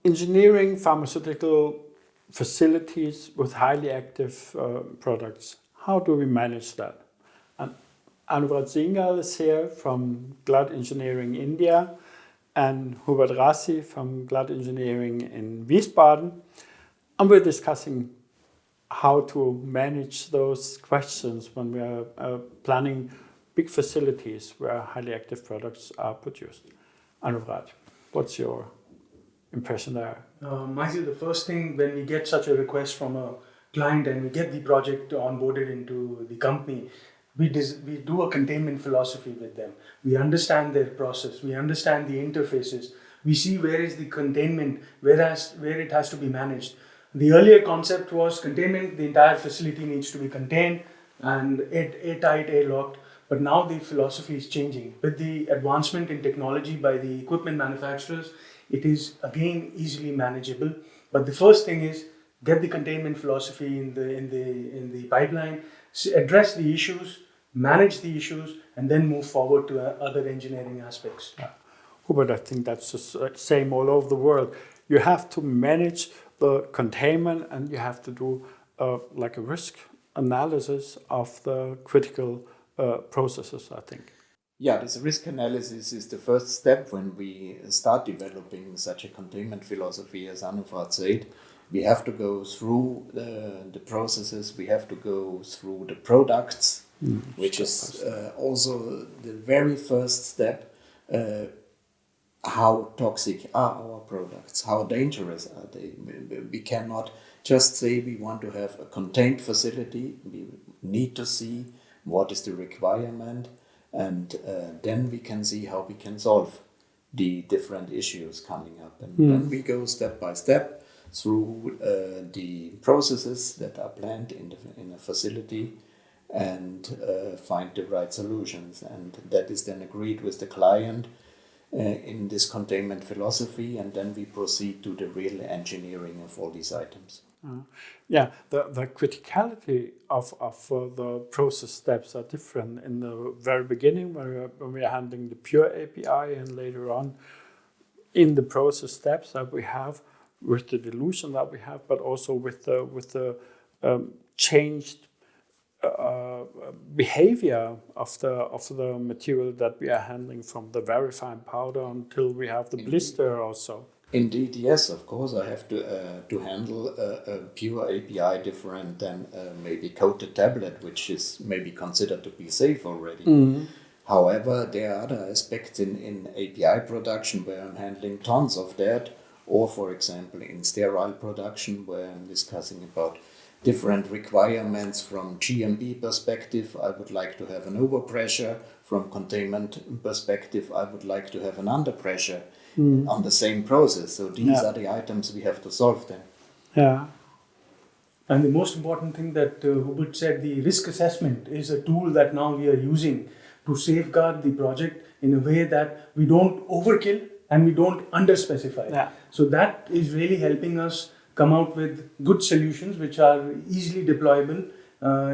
engineering pharmaceutical facilities with highly active products. How do we manage that? And Anuvrat Singal is here from Glad Engineering India, and Hubert Rassi from Glad Engineering in Wiesbaden. And we're discussing how to manage those questions when we are planning big facilities where highly active products are produced. Anuvrat, what's your impression there? Myself, the first thing when we get such a request from a client and we get the project onboarded into the company, we do a containment philosophy with them. We understand their process, we understand the interfaces, we see where is the containment, where it has to be managed. The earlier concept was containment, the entire facility needs to be contained and airtight, airlocked. But now the philosophy is changing. With the advancement in technology by the equipment manufacturers, it is again easily manageable. But the first thing is get the containment philosophy in the pipeline, address the issues, manage the issues, and then move forward to other engineering aspects. Yeah. Hubert, I think that's the same all over the world. You have to manage the containment and you have to do like a risk analysis of the critical processes, I think. Yeah, this risk analysis is the first step when we start developing such a containment philosophy, as Anuvrat said. We have to go through the processes, we have to go through the products, which is also the very first step. How toxic are our products? How dangerous are they? We cannot just say we want to have a contained facility. We need to see what is the requirement, and then we can see how we can solve the different issues coming up. And then we go step by step through the processes that are planned in a facility and find the right solutions. And that is then agreed with the client in this containment philosophy, and then we proceed to the real engineering of all these items. Yeah, the criticality of the process steps are different in the very beginning when we are handling the pure API, and later on in the process steps that we have with the dilution that we have, but also with the changed behavior of the material that we are handling, from the very fine powder until we have the blister also. Indeed, yes, of course. I have to handle a pure API different than maybe coated tablet, which is maybe considered to be safe already. However, there are other aspects in API production where I'm handling tons of that, or for example in sterile production where I'm discussing about different requirements. From GMP perspective, I would like to have an overpressure. From containment perspective, I would like to have an underpressure on the same process. So these are the items we have to solve then. Yeah. And the most important thing that Hubert said, the risk assessment is a tool that now we are using to safeguard the project in a way that we don't overkill and we don't underspecify. Yeah. So that is really helping us come out with good solutions which are easily deployable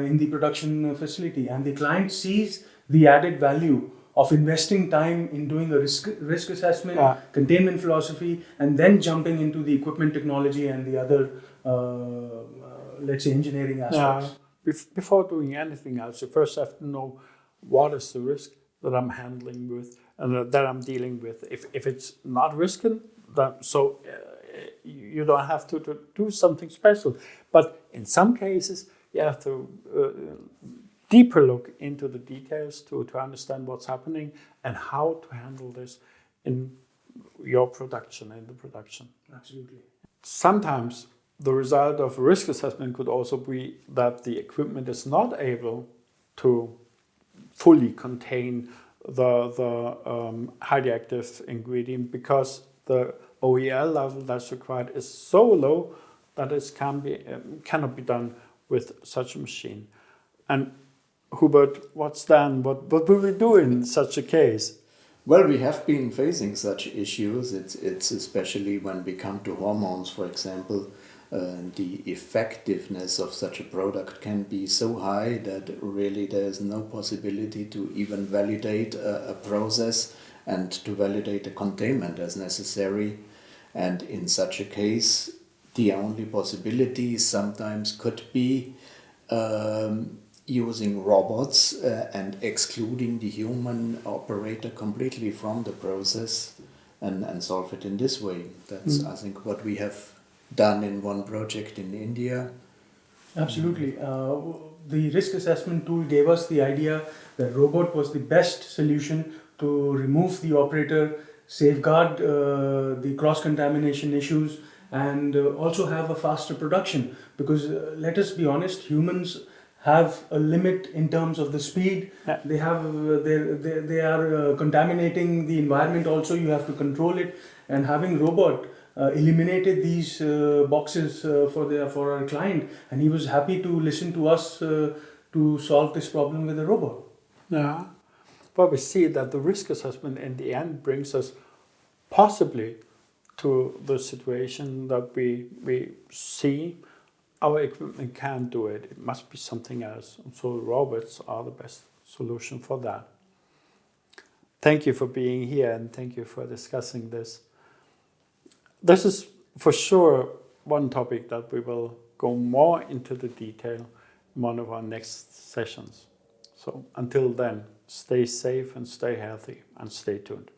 in the production facility. And the client sees the added value of investing time in doing a risk assessment, containment philosophy, and then jumping into the equipment technology and the other, let's say, engineering aspects. Before doing anything else, you first have to know what is the risk that I'm handling with and that I'm dealing with. If it's not risky, you don't have to do something special. But in some cases, you have to deeper look into the details to understand what's happening and how to handle this in your production, in the production. Absolutely. Sometimes the result of a risk assessment could also be that the equipment is not able to fully contain the highly active ingredient because the OEL level that's required is so low that it cannot be done with such a machine. And Hubert, what's then? What will we do in such a case? Well, we have been facing such issues. It's especially when we come to hormones, for example, the effectiveness of such a product can be so high that really there's no possibility to even validate a process and to validate a containment as necessary. And in such a case, the only possibility sometimes could be using robots and excluding the human operator completely from the process and solve it in this way. That's, I think, what we have done in one project in India. Absolutely. The risk assessment tool gave us the idea that robot was the best solution to remove the operator, safeguard the cross-contamination issues, and also have a faster production. Because let us be honest, humans have a limit in terms of the speed. Yeah. They are contaminating the environment. Also, you have to control it. And having robot eliminated these boxes for our client, and he was happy to listen to us to solve this problem with a robot. Yeah. But we see that the risk assessment in the end brings us possibly to the situation that we see our equipment can't do it. It must be something else. So robots are the best solution for that. Thank you for being here and thank you for discussing this. This is for sure one topic that we will go more into the detail in one of our next sessions. So until then, stay safe and stay healthy and stay tuned.